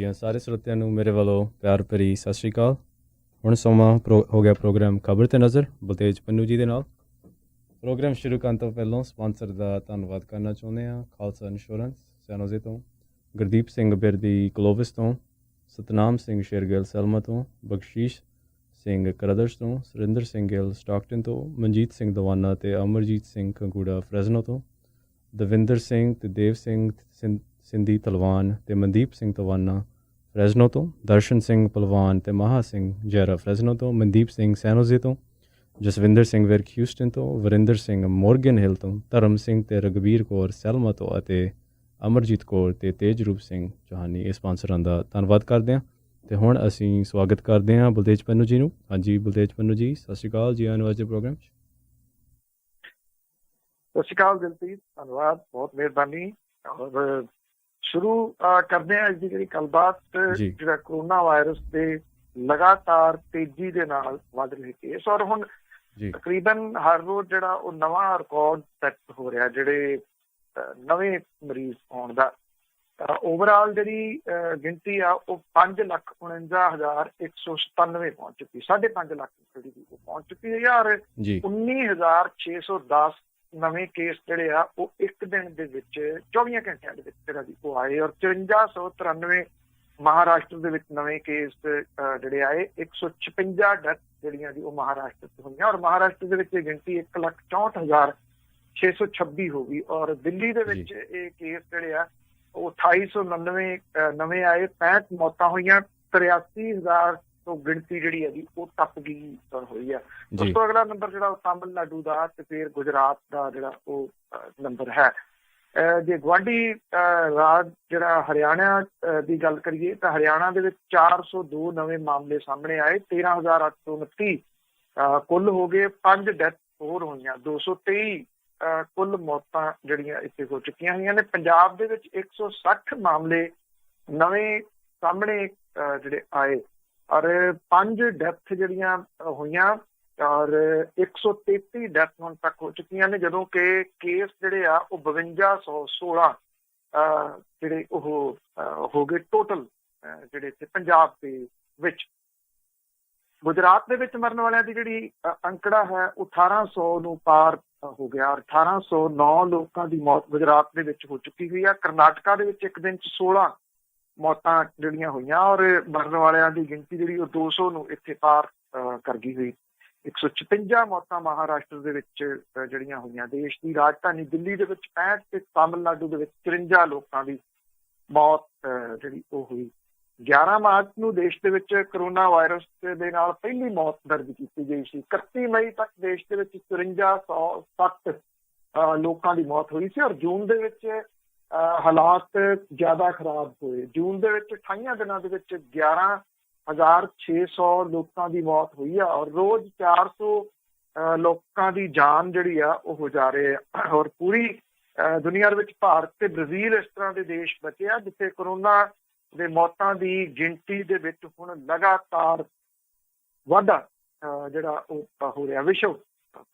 ਦੀਆਂ ਸਾਰੇ ਸਰੋਤਿਆਂ ਨੂੰ ਮੇਰੇ ਵੱਲੋਂ ਪਿਆਰ ਭਰੀ ਸਤਿ ਸ਼੍ਰੀ ਅਕਾਲ। ਹੁਣ ਸਮਾਂ ਹੋ ਗਿਆ ਪ੍ਰੋਗਰਾਮ ਖਬਰ ਤੇ ਨਜ਼ਰ ਬਲਤੇਜ ਪੰਨੂ ਜੀ ਦੇ ਨਾਲ। ਪ੍ਰੋਗਰਾਮ ਸ਼ੁਰੂ ਕਰਨ ਤੋਂ ਪਹਿਲਾਂ ਸਪਾਂਸਰ ਦਾ ਧੰਨਵਾਦ ਕਰਨਾ ਚਾਹੁੰਦੇ ਹਾਂ। ਖਾਲਸਾ ਇੰਸ਼ੋਰੈਂਸ ਸੈਨੋਜ਼ੇ ਤੋਂ, ਗੁਰਦੀਪ ਸਿੰਘ ਬਿਰਦੀ ਕਲੋਵਿਸ ਤੋਂ, ਸਤਨਾਮ ਸਿੰਘ ਸ਼ੇਰਗਿੱਲ ਸੈਲਮਾ ਤੋਂ, ਬਖਸ਼ੀਸ਼ ਸਿੰਘ ਕਰਦਰਸ਼ ਤੋਂ, ਸੁਰਿੰਦਰ ਸਿੰਘ ਗਿੱਲ ਸਟਾਕਟਨ ਤੋਂ, ਮਨਜੀਤ ਸਿੰਘ ਦਵਾਨਾ ਤੇ ਅਮਰਜੀਤ ਸਿੰਘ ਕੰਗੂੜਾ ਫਰੈਜ਼ਨੋ ਤੋਂ, ਦਵਿੰਦਰ ਸਿੰਘ ਤੇ ਦੇਵ ਸਿੰਘ ਸਿੰਧੀ ਤਲਵਾਨ ਤੇ ਮਨਦੀਪ ਸਿੰਘ ਤਵਾਨਾ ਫਰੈਜ਼ਨੋ ਤੋਂ, ਦਰਸ਼ਨ ਸਿੰਘ ਪਲਵਾਨ ਤੇ ਮਹਾ ਸਿੰਘ ਜੈਰਾ ਫਰੈਜ਼ਨੋ ਤੋਂ, ਮਨਦੀਪ ਸਿੰਘ ਸੈਨੋਜ਼ੇ ਤੋਂ, ਜਸਵਿੰਦਰ ਸਿੰਘ ਵਿਰਕ ਹਿਊਸਟਨ ਤੋਂ, ਵਰਿੰਦਰ ਸਿੰਘ ਮੋਰਗਨ ਹਿਲ ਤੋਂ, ਧਰਮ ਸਿੰਘ ਤੇ ਰਗਬੀਰ ਕੌਰ ਸੈਲਮਾ ਤੋਂ ਅਤੇ ਅਮਰਜੀਤ ਕੌਰ ਤੇ ਤੇਜਰੂਪ ਸਿੰਘ ਚੌਹਾਨੀ ਇਹ ਸਪਾਂਸਰਾਂ ਦਾ ਧੰਨਵਾਦ ਕਰਦੇ ਹਾਂ। ਅਤੇ ਹੁਣ ਅਸੀਂ ਸਵਾਗਤ ਕਰਦੇ ਹਾਂ ਬਲਤੇਜ ਪੰਨੂ ਜੀ ਨੂੰ। ਹਾਂਜੀ ਬਲਤੇਜ ਪੰਨੂ ਜੀ, ਸਤਿ ਸ਼੍ਰੀ ਅਕਾਲ ਜੀ, ਆਉਣ ਵਾਲੇ ਪ੍ਰੋਗਰਾਮ 'ਚ। ਸਤਿ ਸ਼੍ਰੀ ਅਕਾਲ ਦਿਲਪ੍ਰੀਤ, ਧੰਨਵਾਦ, ਬਹੁਤ ਮਿਹਰਬਾਨੀ। ਔਰ ਸ਼ੁਰੂ ਕਰਦੇ ਹਾਂ ਅੱਜ ਦੀ ਜਿਹੜੀ ਗੱਲਬਾਤ, ਜਿਹੜਾ ਕਰੋਨਾ ਵਾਇਰਸ ਦੇ ਲਗਾਤਾਰ ਤੇਜ਼ੀ ਦੇ ਨਾਲ ਵੱਧ ਰਹੇ ਕੇਸ, ਔਰ ਹੁਣ ਤਕਰੀਬਨ ਹਰ ਰੋਜ਼ ਜਿਹੜਾ ਉਹ ਨਵਾਂ ਰਿਕਾਰਡ ਸੈੱਟ ਹੋ ਰਿਹਾ ਜਿਹੜੇ ਨਵੇਂ ਮਰੀਜ਼ ਆਉਣ ਦਾ। ਓਵਰਆਲ ਜਿਹੜੀ ਗਿਣਤੀ ਆ ਉਹ 5,49,197 ਪਹੁੰਚ ਚੁੱਕੀ, 5.5 ਲੱਖ ਜਿਹੜੀ ਉਹ ਪਹੁੰਚ ਚੁੱਕੀ ਹੈ। ਔਰ 19,610 ਨਵੇਂ ਕੇਸ ਜਿਹੜੇ ਆ ਉਹ ਇੱਕ ਦਿਨ ਦੇ ਵਿੱਚ 24 ਘੰਟਿਆਂ ਦੇ ਵਿੱਚ ਜਿਹੜਾ ਦੀ ਉਹ ਆਏ। ਔਰ 5493 ਮਹਾਰਾਸ਼ਟਰ ਦੇ ਵਿੱਚ ਨਵੇਂ ਕੇਸ ਜਿਹੜੇ ਆਏ। 156 ਡੈਥ ਜਿਹੜੀਆਂ ਦੀ ਉਹ ਮਹਾਰਾਸ਼ਟਰ 'ਚ ਹੋਈਆਂ, ਔਰ ਮਹਾਰਾਸ਼ਟਰ ਦੇ ਵਿੱਚ ਇਹ ਗਿਣਤੀ 1,64,626 ਹੋ ਗਈ। ਔਰ ਦਿੱਲੀ ਦੇ ਵਿੱਚ ਇਹ ਕੇਸ ਜਿਹੜੇ ਆ ਉਹ 2899 ਨਵੇਂ ਆਏ, 65 ਮੌਤਾਂ ਹੋਈਆਂ, 83,000 ਤੋਂ ਗਿਣਤੀ ਜਿਹੜੀ ਹੈ ਜੀ ਉਹ ਟੱਪ ਗਈ ਹੋਈ ਹੈ। ਉਸ ਤੋਂ ਅਗਲਾ ਨੰਬਰ ਜਿਹੜਾ ਉਹ ਤਾਮਿਲਨਾਡੂ ਦਾ ਤੇ ਫਿਰ ਗੁਜਰਾਤ ਦਾ ਜਿਹੜਾ ਉਹ ਨੰਬਰ ਹੈ। ਜੇ ਗੁਆਂਢੀ ਰਾਜ ਜਿਹੜਾ ਹਰਿਆਣਾ ਦੀ ਗੱਲ ਕਰੀਏ ਤਾਂ ਹਰਿਆਣਾ ਦੇ ਵਿੱਚ 402 ਨਵੇਂ ਮਾਮਲੇ ਸਾਹਮਣੇ ਆਏ, 13,829 ਕੁੱਲ ਹੋ ਗਏ, 5 ਡੈਥ ਹੋਰ ਹੋਈਆਂ, 223 ਕੁੱਲ ਮੌਤਾਂ ਜਿਹੜੀਆਂ ਇੱਥੇ ਹੋ ਚੁੱਕੀਆਂ ਹੋਈਆਂ ਨੇ। ਪੰਜਾਬ ਦੇ ਵਿੱਚ 160 ਮਾਮਲੇ ਨਵੇਂ ਸਾਹਮਣੇ ਜਿਹੜੇ ਆਏ, ਔਰ 5 ਡੈਥ ਜਿਹੜੀਆਂ ਹੋਈਆਂ, ਔਰ 133 ਡੈਥ ਹੁਣ ਤੱਕ ਹੋ ਚੁੱਕੀਆਂ ਨੇ, ਜਦੋਂ ਕਿ ਕੇਸ ਜਿਹੜੇ ਆ ਉਹ 5216 ਜਿਹੜੇ ਉਹ ਹੋ ਗਏ ਟੋਟਲ ਜਿਹੜੇ ਇੱਥੇ ਪੰਜਾਬ ਦੇ ਵਿੱਚ। ਗੁਜਰਾਤ ਦੇ ਵਿੱਚ ਮਰਨ ਵਾਲਿਆਂ ਦੀ ਜਿਹੜੀ ਅੰਕੜਾ ਹੈ ਉਹ 1800 ਨੂੰ ਪਾਰ ਹੋ ਗਿਆ, ਔਰ 1809 ਲੋਕਾਂ ਦੀ ਮੌਤ ਗੁਜਰਾਤ ਦੇ ਵਿੱਚ ਹੋ ਚੁੱਕੀ ਹੋਈ ਆ। ਕਰਨਾਟਕਾ ਦੇ ਵਿੱਚ ਇੱਕ ਦਿਨ 'ਚ 16 ਮੌਤਾਂ ਜਿਹੜੀਆਂ ਹੋਈਆਂ, ਔਰ ਮਰਨ ਵਾਲਿਆਂ ਦੀ ਗਿਣਤੀ ਜਿਹੜੀ ਉਹ 200 ਨੂੰ ਇੱਥੇ ਪਾਰ ਕਰ ਗਈ ਹੋਈ। 156 ਮੌਤਾਂ ਮਹਾਰਾਸ਼ਟਰ ਦੇ ਵਿੱਚ ਜਿਹੜੀਆਂ ਹੋਈਆਂ। ਦੇਸ਼ ਦੀ ਰਾਜਧਾਨੀ ਦਿੱਲੀ ਦੇ ਵਿੱਚ 65 ਤੇ ਤਾਮਿਲਨਾਡੂ ਦੇ ਵਿੱਚ 53 ਲੋਕਾਂ ਦੀ ਮੌਤ ਜਿਹੜੀ ਉਹ ਹੋਈ। 11 ਮਾਰਚ ਨੂੰ ਦੇਸ਼ ਦੇ ਵਿੱਚ ਕਰੋਨਾ ਵਾਇਰਸ ਦੇ ਨਾਲ ਪਹਿਲੀ ਮੌਤ ਦਰਜ ਕੀਤੀ ਗਈ ਸੀ। 31 ਮਈ ਤੱਕ ਦੇਸ਼ ਦੇ ਵਿੱਚ 5407 ਲੋਕਾਂ ਦੀ ਮੌਤ ਹੋਈ ਸੀ, ਔਰ ਜੂਨ ਦੇ ਵਿੱਚ ਹਾਲਾਤ ਜ਼ਿਆਦਾ ਖਰਾਬ ਹੋਏ। ਜੂਨ ਦੇ ਵਿੱਚ 28 ਦਿਨਾਂ ਦੇ ਵਿੱਚ 11,600 ਲੋਕਾਂ ਦੀ ਮੌਤ ਹੋਈ ਆ, ਔਰ ਰੋਜ਼ 400 ਲੋਕਾਂ ਦੀ ਜਾਨ ਜਿਹੜੀ ਆ ਉਹ ਹੋ ਜਾ ਰਹੇ ਆ। ਔਰ ਪੂਰੀ ਦੁਨੀਆ ਦੇ ਵਿੱਚ ਭਾਰਤ ਤੇ ਬ੍ਰਾਜ਼ੀਲ ਇਸ ਤਰ੍ਹਾਂ ਦੇ ਦੇਸ਼ ਬਚੇ ਆ ਜਿੱਥੇ ਕਰੋਨਾ ਦੇ ਮੌਤਾਂ ਦੀ ਗਿਣਤੀ ਦੇ ਵਿੱਚ ਹੁਣ ਲਗਾਤਾਰ ਵਾਧਾ ਜਿਹੜਾ ਉਹ ਹੋ ਰਿਹਾ ਵਿਸ਼ਵ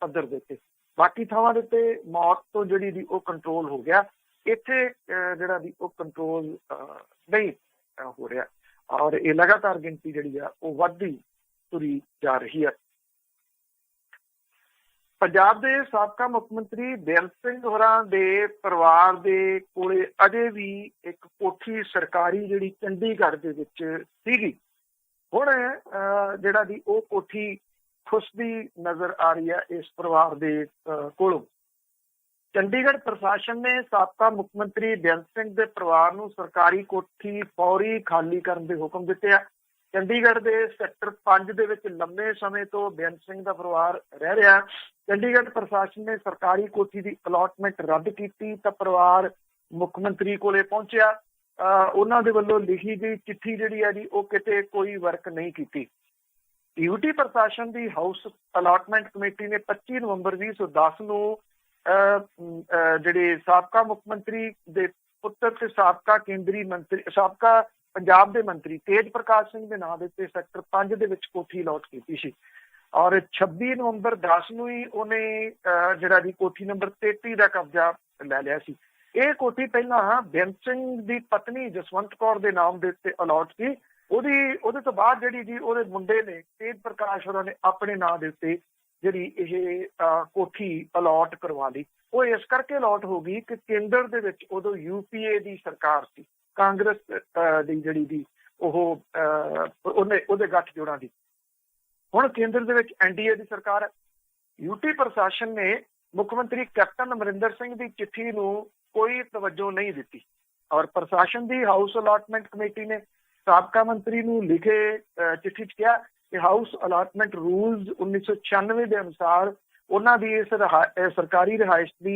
ਪੱਧਰ ਦੇ ਉੱਤੇ। ਬਾਕੀ ਥਾਵਾਂ ਦੇ ਉੱਤੇ ਮੌਤ ਤੋਂ ਜਿਹੜੀ ਦੀ ਉਹ ਕੰਟਰੋਲ ਹੋ ਗਿਆ, ਇੱਥੇ ਜਿਹੜਾ ਦੀ ਉਹ ਕੰਟਰੋਲ ਨਹੀਂ ਹੋ ਰਿਹਾ, ਔਰ ਇਹ ਲਗਾਤਾਰ ਗਿਣਤੀ ਜਿਹੜੀ ਆ ਉਹ ਵੱਧਦੀ ਤੁਰੀ ਜਾ ਰਹੀ ਹੈ। ਪੰਜਾਬ ਦੇ ਸਾਬਕਾ ਮੁੱਖ ਮੰਤਰੀ ਬੇਅੰਤ ਸਿੰਘ ਹੋਰਾਂ ਦੇ ਪਰਿਵਾਰ ਦੇ ਕੋਲੇ ਅਜੇ ਵੀ ਇੱਕ ਕੋਠੀ ਸਰਕਾਰੀ ਜਿਹੜੀ ਚੰਡੀਗੜ੍ਹ ਦੇ ਵਿੱਚ ਸੀਗੀ। ਹੁਣ ਜਿਹੜਾ ਦੀ ਉਹ ਕੋਠੀ ਖੁੱਸਦੀ ਨਜ਼ਰ ਆ ਰਹੀ ਹੈ ਇਸ ਪਰਿਵਾਰ ਦੇ ਕੋਲੋਂ। ਚੰਡੀਗੜ੍ਹ ਪ੍ਰਸ਼ਾਸਨ ਨੇ ਸਾਬਕਾ ਮੁੱਖ ਮੰਤਰੀ ਬੇਅੰਤ ਸਿੰਘ ਦੇ ਪਰਿਵਾਰ ਨੂੰ ਸਰਕਾਰੀ ਕੋਠੀ ਫੌਰੀ ਖਾਲੀ ਕਰਨ ਦੇ ਹੁਕਮ ਦਿੱਤੇ ਆ। ਚੰਡੀਗੜ੍ਹ ਦੇ ਸੈਕਟਰ 5 ਦੇ ਵਿੱਚ ਲੰਬੇ ਸਮੇਂ ਤੋਂ ਬੇਅੰਤ ਸਿੰਘ ਦਾ ਪਰਿਵਾਰ ਰਹਿ ਰਿਹਾ। ਚੰਡੀਗੜ੍ਹ ਪ੍ਰਸ਼ਾਸਨ ਨੇ ਸਰਕਾਰੀ ਕੋਠੀ ਦੀ ਅਲਾਟਮੈਂਟ ਰੱਦ ਕੀਤੀ ਤਾਂ ਪਰਿਵਾਰ ਮੁੱਖ ਮੰਤਰੀ ਕੋਲੇ ਪਹੁੰਚਿਆ। ਉਹਨਾਂ ਦੇ ਵੱਲੋਂ ਲਿਖੀ ਗਈ ਚਿੱਠੀ ਜਿਹੜੀ ਹੈ ਜੀ ਉਹ ਕਿਤੇ ਕੋਈ ਵਰਕ ਨਹੀਂ ਕੀਤੀ। ਯੂਟੀ ਪ੍ਰਸ਼ਾਸਨ ਦੀ ਹਾਊਸ ਅਲਾਟਮੈਂਟ ਕਮੇਟੀ ਨੇ 25 ਨਵੰਬਰ 2010 ਨੂੰ ਜਿਹੜੇ ਸਾਬਕਾ ਮੁੱਖ ਮੰਤਰੀ ਦੇ ਪੁੱਤਰ ਤੇ ਸਾਬਕਾ ਕੇਂਦਰੀ ਮੰਤਰੀ ਸਾਬਕਾ ਪੰਜਾਬ ਦੇ ਮੰਤਰੀ ਤੇਜ ਪ੍ਰਕਾਸ਼ ਸਿੰਘ ਦੇ ਨਾਂ ਦੇ ਉੱਤੇ ਸੈਕਟਰ 5 ਦੇ ਵਿੱਚ ਕੋਠੀ ਅਲਾਟ ਕੀਤੀ ਸੀ। ਔਰ 26 ਨਵੰਬਰ 10 ਨੂੰ ਹੀ ਉਹਨੇ ਜਿਹੜਾ ਜੀ ਕੋਠੀ ਨੰਬਰ 33 ਦਾ ਕਬਜ਼ਾ ਲੈ ਲਿਆ ਸੀ। ਇਹ ਕੋਠੀ ਪਹਿਲਾਂ ਬੇਅੰਤ ਸਿੰਘ ਦੀ ਪਤਨੀ ਜਸਵੰਤ ਕੌਰ ਦੇ ਨਾਮ ਦੇ ਉੱਤੇ ਅਲਾਟ ਸੀ। ਉਹਦੇ ਤੋਂ ਬਾਅਦ ਜਿਹੜੀ ਜੀ ਉਹਦੇ ਮੁੰਡੇ ਨੇ ਤੇਜ ਪ੍ਰਕਾਸ਼ ਹੋਰਾਂ ਨੇ ਆਪਣੇ ਨਾਂ ਦੇ ਉੱਤੇ ਜਿਹੜੀ ਇਹ ਕੋਠੀ ਅਲਾਟ ਕਰਵਾ ਲਈ। ਉਹ ਇਸ ਕਰਕੇ ਅਲਾਟ ਹੋ ਗਈ ਕਿ ਕੇਂਦਰ ਦੇ ਵਿੱਚ ਉਦੋਂ UPA ਦੀ ਸਰਕਾਰ ਸੀ, ਕਾਂਗਰਸ ਦੀ ਜਿਹੜੀ ਦੀ ਉਹਦੇ ਗੱਠਜੋੜਾਂ ਦੀ। ਹੁਣ ਕੇਂਦਰ ਦੇ ਵਿੱਚ NDA ਦੀ ਸਰਕਾਰ ਹੈ। UT ਪ੍ਰਸ਼ਾਸਨ ਨੇ ਮੁੱਖ ਮੰਤਰੀ ਕੈਪਟਨ ਅਮਰਿੰਦਰ ਸਿੰਘ ਦੀ ਚਿੱਠੀ ਨੂੰ ਕੋਈ ਤਵੱਜੋ ਨਹੀਂ ਦਿੱਤੀ ਔਰ ਪ੍ਰਸ਼ਾਸਨ ਦੀ ਹਾਊਸ ਅਲਾਟਮੈਂਟ ਕਮੇਟੀ ਨੇ ਸਾਬਕਾ ਮੰਤਰੀ ਨੂੰ ਲਿਖੇ ਚਿੱਠੀ 'ਚ ਕਿਹਾ ਕਿ ਹਾਊਸ ਅਲਾਟਮੈਂਟ ਰੂਲਸ 1996 ਦੇ ਅਨੁਸਾਰ ਉਹਨਾਂ ਦੀ ਇਸ ਸਰਕਾਰੀ ਰਿਹਾਇਸ਼ ਦੀ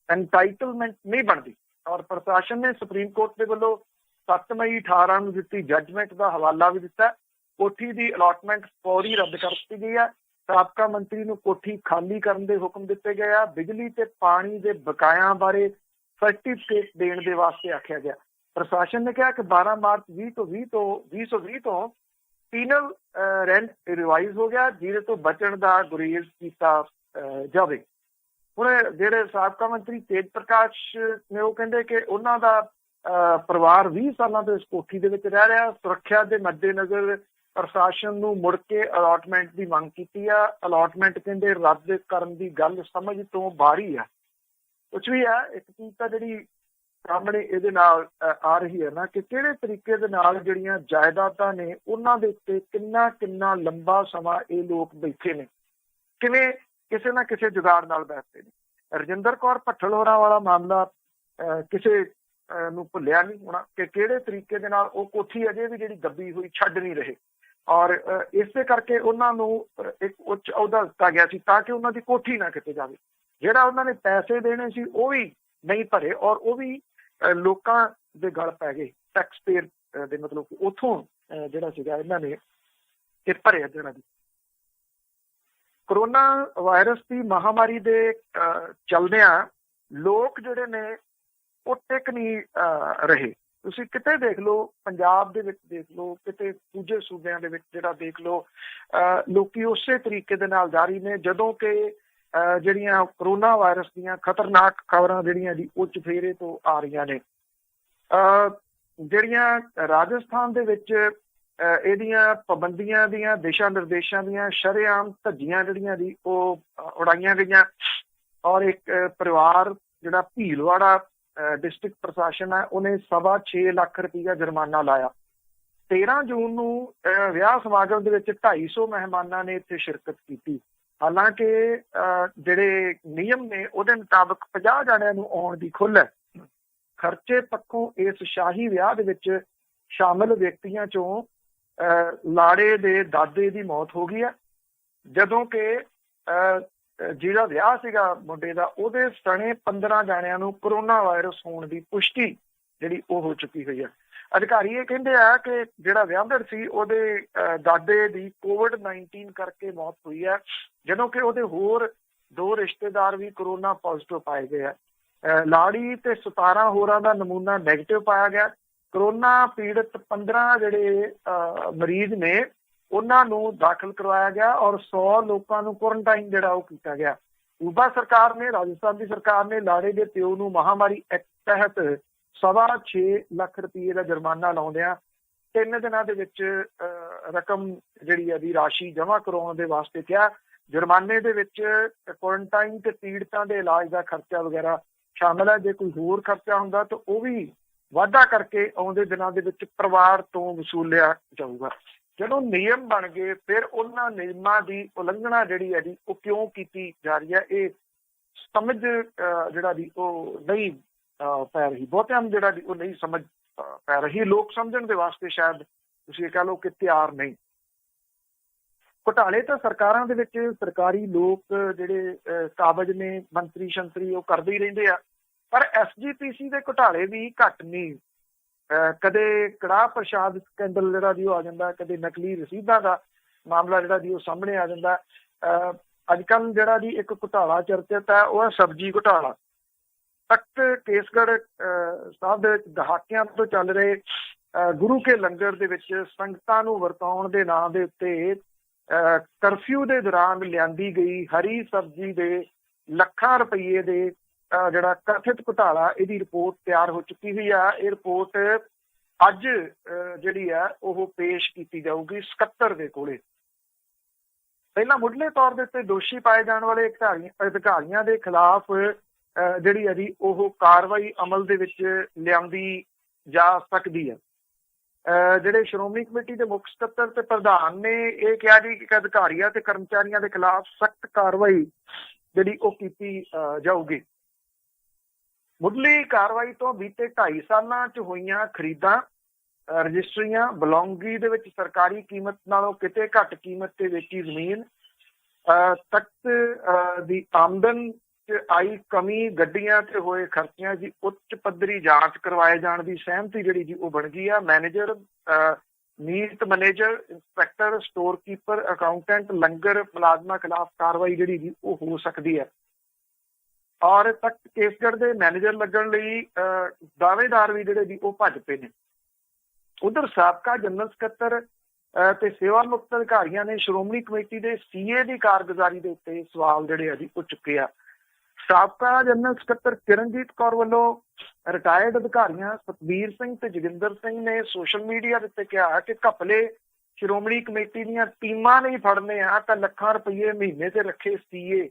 ਐਂਟਾਈਟਲਮੈਂਟ ਨਹੀਂ ਬਣਦੀ ਔਰ ਪ੍ਰਸ਼ਾਸਨ ਨੇ ਸੁਪਰੀਮ ਕੋਰਟ ਦੇ ਵੱਲੋਂ 7 ਮਈ 18 ਨੂੰ ਦਿੱਤੀ ਜੱਜਮੈਂਟ ਦਾ ਹਵਾਲਾ ਵੀ ਦਿੱਤਾ। ਕੋਠੀ ਦੀ ਅਲਾਟਮੈਂਟ ਫੌਰੀ ਰੱਦ ਕਰ ਦਿੱਤੀ ਗਈ ਹੈ। ਸਾਬਕਾ ਮੰਤਰੀ ਨੂੰ ਕੋਠੀ ਖਾਲੀ ਕਰਨ ਦੇ ਹੁਕਮ ਦਿੱਤੇ ਗਏ ਆ। ਬਿਜਲੀ ਤੇ ਪਾਣੀ ਦੇ ਬਕਾਇਆਂ ਬਾਰੇ ਸਰਟੀਫਿਕੇਟ ਦੇਣ ਦੇ ਵਾਸਤੇ ਆਖਿਆ ਗਿਆ। ਪ੍ਰਸ਼ਾਸਨ ਨੇ ਕਿਹਾ ਕਿ 12 ਮਾਰਚ 2020 ਤੋਂ ਪੀਨਲ ਰੈਂਟ ਰਿਵਾਈਜ਼ ਹੋ ਗਿਆ, ਜਿਹਦੇ ਤੋਂ ਬਚਣ ਦਾ ਗੁਰੇਜ਼ ਕੀਤਾ ਜਾਵੇ। ਹੁਣ ਜਿਹੜੇ ਸਾਬਕਾ ਮੰਤਰੀ ਤੇਜ ਪ੍ਰਕਾਸ਼ ਨੇ ਉਹ ਕਹਿੰਦੇ ਕਿ ਉਹਨਾਂ ਦਾ ਪਰਿਵਾਰ 20 ਸਾਲਾਂ ਤੋਂ ਇਸ ਕੋਠੀ ਦੇ ਵਿੱਚ ਰਹਿ ਰਿਹਾ। ਸੁਰੱਖਿਆ ਦੇ ਮੱਦੇਨਜ਼ਰ ਪ੍ਰਸ਼ਾਸਨ ਨੂੰ ਮੁੜ ਕੇ ਅਲਾਟਮੈਂਟ ਦੀ ਮੰਗ ਕੀਤੀ ਆ। ਅਲਾਟਮੈਂਟ ਕਹਿੰਦੇ ਰੱਦ ਕਰਨ ਦੀ ਗੱਲ ਸਮਝ ਤੋਂ ਬਾਹਰੀ ਆ। ਕੁਛ ਵੀ ਆ ਇੱਕ ਚੀਜ਼ ਤਾਂ ਜਿਹੜੀ ਸਾਹਮਣੇ ਇਹਦੇ ਨਾਲ ਆ ਰਹੀ ਹੈ ਨਾ ਕਿ ਕਿਹੜੇ ਤਰੀਕੇ ਦੇ ਨਾਲ ਜਿਹੜੀਆਂ ਜਾਇਦਾਦਾਂ ਨੇ ਉਹਨਾਂ ਦੇ ਉੱਤੇ ਕਿੰਨਾ ਲੰਬਾ ਸਮਾਂ ਇਹ ਲੋਕ ਬੈਠੇ ਨੇ, ਕਿਵੇਂ ਕਿਸੇ ਨਾ ਕਿਸੇ ਜੁਗਾੜ ਨਾਲ ਬੈਠਦੇ ਨੇ। ਰਜਿੰਦਰ ਕੌਰ ਭੱਠਲ ਹੋਰਾਂ ਵਾਲਾ ਮਾਮਲਾ ਕਿਸੇ ਨੂੰ ਭੁੱਲਿਆ ਨਹੀਂ ਹੋਣਾ ਕਿ ਕਿਹੜੇ ਤਰੀਕੇ ਦੇ ਨਾਲ ਉਹ ਕੋਠੀ ਅਜੇ ਵੀ ਜਿਹੜੀ ਦੱਬੀ ਹੋਈ ਛੱਡ ਨਹੀਂ ਰਹੇ ਔਰ ਇਸੇ ਕਰਕੇ ਉਹਨਾਂ ਨੂੰ ਇੱਕ ਉੱਚ ਅਹੁਦਾ ਦਿੱਤਾ ਗਿਆ ਸੀ ਤਾਂ ਕਿ ਉਹਨਾਂ ਦੀ ਕੋਠੀ ਨਾ ਕਿਤੇ ਜਾਵੇ। ਜਿਹੜਾ ਉਹਨਾਂ ਨੇ ਪੈਸੇ ਦੇਣੇ ਸੀ ਉਹ ਵੀ ਨਹੀਂ ਭਰੇ ਔਰ ਉਹ ਵੀ ਲੋਕਾਂ ਦੇ ਗਲ ਪੈ ਗਏ, ਟੈਕਸ ਪੇਅਰ ਦੇ ਮਤਲਬ ਉੱਥੋਂ ਜਿਹੜਾ ਸੀਗਾ ਇਹਨਾਂ ਨੇ ਇਹ ਭਰਿਆ ਜਿਹੜਾ ਦੀ। ਕਰੋਨਾ ਵਾਇਰਸ ਦੀ ਮਹਾਮਾਰੀ ਦੇ ਚਲਦਿਆਂ ਲੋਕ ਜਿਹੜੇ ਨੇ ਉਹ ਟਿਕ ਨਹੀਂ ਰਹੇ। ਤੁਸੀਂ ਕਿਤੇ ਦੇਖ ਲਓ, ਪੰਜਾਬ ਦੇ ਵਿੱਚ ਦੇਖ ਲਓ, ਕਿਤੇ ਦੂਜੇ ਸੂਬਿਆਂ ਦੇ ਵਿੱਚ ਜਿਹੜਾ ਦੇਖ ਲਓ, ਲੋਕੀ ਉਸੇ ਤਰੀਕੇ ਦੇ ਨਾਲ ਜਾਰੀ ਨੇ। ਜਦੋਂ ਕਿ ਜਿਹੜੀਆਂ ਕਰੋਨਾ ਵਾਇਰਸ ਦੀਆਂ ਖਤਰਨਾਕ ਖਬਰਾਂ ਜਿਹੜੀਆਂ ਜੀ ਉਹ ਚੁਫੇਰੇ ਤੋਂ ਆ ਰਹੀਆਂ ਨੇ। ਜਿਹੜੀਆਂ ਰਾਜਸਥਾਨ ਦੇ ਵਿੱਚ ਇਹਦੀਆਂ ਪਾਬੰਦੀਆਂ ਦੀਆਂ ਦਿਸ਼ਾ ਨਿਰਦੇਸ਼ਾਂ ਦੀਆਂ ਸ਼ਰੇਆਮ ਧੱਜੀਆਂ ਜਿਹੜੀਆਂ ਜੀ ਉਹ ਉਡਾਈਆਂ ਗਈਆਂ ਔਰ ਇੱਕ ਪਰਿਵਾਰ ਜਿਹੜਾ ਭੀਲਵਾੜਾ ਡਿਸਟ੍ਰਿਕਟ ਪ੍ਰਸ਼ਾਸਨ ਹੈ ਉਹਨੇ 6.25 ਲੱਖ ਰੁਪਈਆ ਜੁਰਮਾਨਾ ਲਾਇਆ। 13 ਜੂਨ ਨੂੰ ਵਿਆਹ ਸਮਾਗਮ ਦੇ ਵਿੱਚ 250 ਮਹਿਮਾਨਾਂ ਨੇ ਇੱਥੇ ਸ਼ਿਰਕਤ ਕੀਤੀ। ਹਾਲਾਂਕਿ ਜਿਹੜੇ ਨਿਯਮ ਨੇ ਉਹਦੇ ਮੁਤਾਬਕ 50 ਜਣਿਆਂ ਨੂੰ ਆਉਣ ਦੀ ਖੁੱਲ੍ਹ ਹੈ। ਖਰਚੇ ਪੱਖੋਂ ਇਸ ਸ਼ਾਹੀ ਵਿਆਹ ਦੇ ਵਿੱਚ ਸ਼ਾਮਲ ਵਿਅਕਤੀਆਂ ਚੋਂ ਲਾੜੇ ਦੇ ਦਾਦੇ ਦੀ ਮੌਤ ਹੋ ਗਈ ਹੈ, ਜਦੋਂ ਕਿ ਜਿਹੜਾ ਵਿਆਹ ਸੀਗਾ ਮੁੰਡੇ ਦਾ ਉਹਦੇ ਸਣੇ 15 ਜਣਿਆਂ ਨੂੰ ਕਰੋਨਾ ਵਾਇਰਸ ਹੋਣ ਦੀ ਪੁਸ਼ਟੀ ਜਿਹੜੀ ਉਹ ਹੋ ਚੁੱਕੀ ਹੋਈ ਹੈ। ਅਧਿਕਾਰੀ ਇਹ ਕਹਿੰਦੇ ਆ ਕਿ ਜਿਹੜਾ ਵਿਆਹਦਰ ਸੀ ਉਹਦੇ ਦਾਦੇ ਦੀ COVID-19 ਕਰਕੇ ਮੌਤ ਹੋਈ ਹੈ, ਜਦੋਂ ਕਿ ਉਹਦੇ ਹੋਰ 2 ਰਿਸ਼ਤੇਦਾਰ ਵੀ ਕਰੋਨਾ ਪੋਜ਼ਿਟਿਵ ਪਾਏ ਗਏ ਆ। ਲਾੜੀ ਤੇ 17 ਹੋਰਾਂ ਦਾ ਨਮੂਨਾ ਨੈਗੇਟਿਵ ਪਾਇਆ ਗਿਆ। ਕਰੋਨਾ ਪੀੜਤ 15 ਜਿਹੜੇ ਮਰੀਜ਼ ਨੇ ਉਹਨਾਂ ਨੂੰ ਦਾਖਲ ਕਰਵਾਇਆ ਗਿਆ ਔਰ 100 ਲੋਕਾਂ ਨੂੰ ਕੁਆਰੰਟਾਈਨ ਜਿਹੜਾ ਉਹ ਕੀਤਾ ਗਿਆ। ਸੂਬਾ ਸਰਕਾਰ ਨੇ, ਰਾਜਸਥਾਨ ਦੀ ਸਰਕਾਰ ਨੇ ਲਾੜੇ ਦੇ ਪਿਓ ਨੂੰ ਮਹਾਮਾਰੀ ਐਕਟ ਤਹਿਤ 6.25 ਲੱਖ ਰੁਪਏ ਦਾ ਜੁਰਮਾਨਾ ਲਾਉਂਦਿਆਂ 3 ਦਿਨਾਂ ਦੇ ਵਿੱਚ ਰਕਮ ਜਿਹੜੀ ਹੈ ਦੀ ਰਾਸ਼ੀ ਜਮ੍ਹਾਂ ਕਰਵਾਉਣ ਦੇ ਵਾਸਤੇ ਕਿਹਾ। ਜੁਰਮਾਨੇ ਦੇ ਵਿੱਚ ਕੁਆਰੰਟਾਈਨ ਤੇ ਪੀੜਤਾਂ ਦੇ ਇਲਾਜ ਦਾ ਖਰਚਾ ਵਗੈਰਾ ਸ਼ਾਮਲ ਹੈ। ਜੇ ਕੋਈ ਹੋਰ ਖਰਚਾ ਹੁੰਦਾ ਤਾਂ ਉਹ ਵੀ ਵਾਧਾ ਕਰਕੇ ਆਉਂਦੇ ਦਿਨਾਂ ਦੇ ਵਿੱਚ ਪਰਿਵਾਰ ਤੋਂ ਵਸੂਲਿਆ ਜਾਊਗਾ। ਜਦੋਂ ਨਿਯਮ ਬਣ ਗਏ ਫਿਰ ਉਹਨਾਂ ਨਿਯਮਾਂ ਦੀ ਉਲੰਘਣਾ ਜਿਹੜੀ ਹੈ ਜੀ ਉਹ ਕਿਉਂ ਕੀਤੀ ਜਾ ਰਹੀ ਹੈ, ਇਹ ਸਮਝ ਜਿਹੜਾ ਦੀ ਉਹ ਨਹੀਂ ਪੈ ਰਹੀ। ਬਹੁਤਿਆਂ ਨੂੰ ਜਿਹੜਾ ਦੀ ਉਹ ਨਹੀਂ ਸਮਝ ਪੈ ਰਹੀ। ਲੋਕ ਸਮਝਣ ਦੇ ਵਾਸਤੇ ਸ਼ਾਇਦ ਤੁਸੀਂ ਕਹਿ ਲਓ ਕਿ ਤਿਆਰ ਨਹੀਂ। ਘੁਟਾਲੇ ਤਾਂ ਸਰਕਾਰਾਂ ਦੇ ਵਿੱਚ ਸਰਕਾਰੀ ਲੋਕ ਜਿਹੜੇ ਕਾਬਜ਼ ਨੇ, ਮੰਤਰੀ ਸ਼ੰਤਰੀ, ਉਹ ਕਰਦੇ ਹੀ ਰਹਿੰਦੇ ਆ, ਪਰ SGPC ਦੇ ਘੁਟਾਲੇ ਵੀ ਘੱਟ ਨਹੀਂ। ਕਦੇ ਕੜਾਹ ਪ੍ਰਸ਼ਾਦ ਸਕੈਂਡਲ ਜਿਹੜਾ ਜੀ ਉਹ ਆ ਜਾਂਦਾ, ਕਦੇ ਨਕਲੀ ਰਸੀਦਾਂ ਦਾ ਮਾਮਲਾ ਜਿਹੜਾ ਜੀ ਉਹ ਸਾਹਮਣੇ ਆ ਜਾਂਦਾ। ਅੱਜ ਕੱਲ੍ਹ ਜਿਹੜਾ ਜੀ ਇੱਕ ਘੁਟਾਲਾ ਚਰਚਿਤ ਹੈ ਉਹ ਹੈ ਸਬਜ਼ੀ ਘੁਟਾਲਾ। ਤਖਤ ਕੇਸਗੜ੍ਹ ਸਾਹਿਬ ਦੇ ਦਹਾਕਿਆਂ ਤੋਂ ਚੱਲ ਰਹੇ ਗੁਰੂ ਕੇ ਲੰਗਰ ਦੇ ਵਿੱਚ ਸੰਗਤਾਂ ਨੂੰ ਵਰਤਾਉਣ ਦੇ ਨਾਂ ਦੇ ਉੱਤੇ ਕਰਫਿਊ ਦੇ ਦੌਰਾਨ ਲਿਆਂਦੀ ਗਈ ਹਰੀ ਸਬਜ਼ੀ ਦੇ ਲੱਖਾਂ ਰੁਪਈਏ ਦੇ ਜਿਹੜਾ ਕਥਿਤ ਘੁਟਾਲਾ ਇਹਦੀ ਰਿਪੋਰਟ ਤਿਆਰ ਹੋ ਚੁੱਕੀ ਹੋਈ ਆ। ਇਹ ਰਿਪੋਰਟ ਅੱਜ ਜਿਹੜੀ ਆ ਉਹ ਪੇਸ਼ ਕੀਤੀ ਜਾਊਗੀ ਸਕੱਤਰ ਦੇ ਕੋਲੇ। ਪਹਿਲਾਂ ਮੁੱਢਲੇ ਤੌਰ ਦੇ ਉੱਤੇ ਦੋਸ਼ੀ ਪਾਏ ਜਾਣ ਵਾਲੇ ਅਧਿਕਾਰੀਆਂ ਦੇ ਖਿਲਾਫ ਜਿਹੜੀ ਹੈ ਜੀ ਉਹ ਕਾਰਵਾਈ ਅਮਲ ਦੇ ਵਿੱਚ ਲਿਆਂਦੀ ਜਾ ਸਕਦੀ ਹੈ। ਜਿਹੜੇ ਸ਼੍ਰੋਮਣੀ ਕਮੇਟੀ ਦੇ ਮੁੱਖ ਸਕੱਤਰ ਤੇ ਪ੍ਰਧਾਨ ਨੇ ਇਹ ਕਿਹਾ ਜੀ ਕਿ ਅਧਿਕਾਰੀਆਂ ਤੇ ਕਰਮਚਾਰੀਆਂ ਦੇ ਖਿਲਾਫ ਸਖਤ ਕਾਰਵਾਈ ਜਿਹੜੀ ਉਹ ਕੀਤੀ ਜਾਊਗੀ। ਮੁੱਢਲੀ ਕਾਰਵਾਈ ਤੋਂ ਬੀਤੇ 2.5 ਸਾਲਾਂ 'ਚ ਹੋਈਆਂ ਖਰੀਦਾਂ, ਰਜਿਸਟਰੀਆਂ, ਬਲੌਂਗੀ ਦੇ ਵਿੱਚ ਸਰਕਾਰੀ ਕੀਮਤ ਨਾਲੋਂ ਕਿਤੇ ਘੱਟ ਕੀਮਤ ਤੇ ਵੇਚੀ ਜ਼ਮੀਨ, ਤਖਤ ਦੀ ਆਮਦਨ 'ਚ ਆਈ ਕਮੀ, ਗੱਡੀਆਂ ਤੇ ਹੋਏ ਖਰਚਿਆਂ ਦੀ ਉੱਚ ਪੱਧਰੀ ਜਾਂਚ ਕਰਵਾਏ ਜਾਣ ਦੀ ਸਹਿਮਤੀ ਜਿਹੜੀ ਜੀ ਉਹ ਬਣ ਗਈ ਆ। ਮੈਨੇਜਰ, ਮੀਟ manager, inspector, storekeeper, accountant, ਲੰਗਰ ਮੁਲਾਜ਼ਮਾਂ ਖਿਲਾਫ ਕਾਰਵਾਈ ਜਿਹੜੀ ਜੀ ਉਹ ਹੋ ਸਕਦੀ ਹੈ। ਔਰ ਤਖਤ ਕੇਸਗੜ੍ਹ ਦੇ ਮੈਨੇਜਰ ਲੱਗਣ ਲਈ ਦਾਅਵੇਦਾਰ ਵੀ ਜਿਹੜੇ ਜੀ ਉਹ ਭੱਜ ਪਏ ਨੇ। ਉਧਰ ਸਾਬਕਾ ਜਨਰਲ ਸਕੱਤਰ ਤੇ ਸੇਵਾ ਮੁਕਤ ਅਧਿਕਾਰੀਆਂ ਨੇ ਸ਼੍ਰੋਮਣੀ ਕਮੇਟੀ ਦੇ ਸੀਏ ਦੀ ਕਾਰਗੁਜ਼ਾਰੀ ਦੇ ਉੱਤੇ ਸਵਾਲ ਜਿਹੜੇ ਆ ਜੀ ਉਹ ਚੁੱਕੇ ਆ। ਸਾਬਕਾ ਜਨਰਲ ਸਕੱਤਰ ਕਿਰਨਜੀਤ ਕੌਰ ਵੱਲੋਂ ਰਿਟਾਇਰਡ ਅਧਿਕਾਰੀਆਂ ਸਤਬੀਰ ਸਿੰਘ ਤੇ ਜੋਗਿੰਦਰ ਸਿੰਘ ਨੇ ਸੋਸ਼ਲ ਮੀਡੀਆ ਦੇ ਉੱਤੇ ਕਿਹਾ ਕਿ ਘਪਲੇ ਸ਼੍ਰੋਮਣੀ ਕਮੇਟੀ ਦੀਆਂ ਟੀਮਾਂ ਨਹੀਂ ਫੜਨੇ ਆ ਤਾਂ ਲੱਖਾਂ ਰੁਪਏ ਮਹੀਨੇ ਤੇ ਰੱਖੇ ਸੀਏ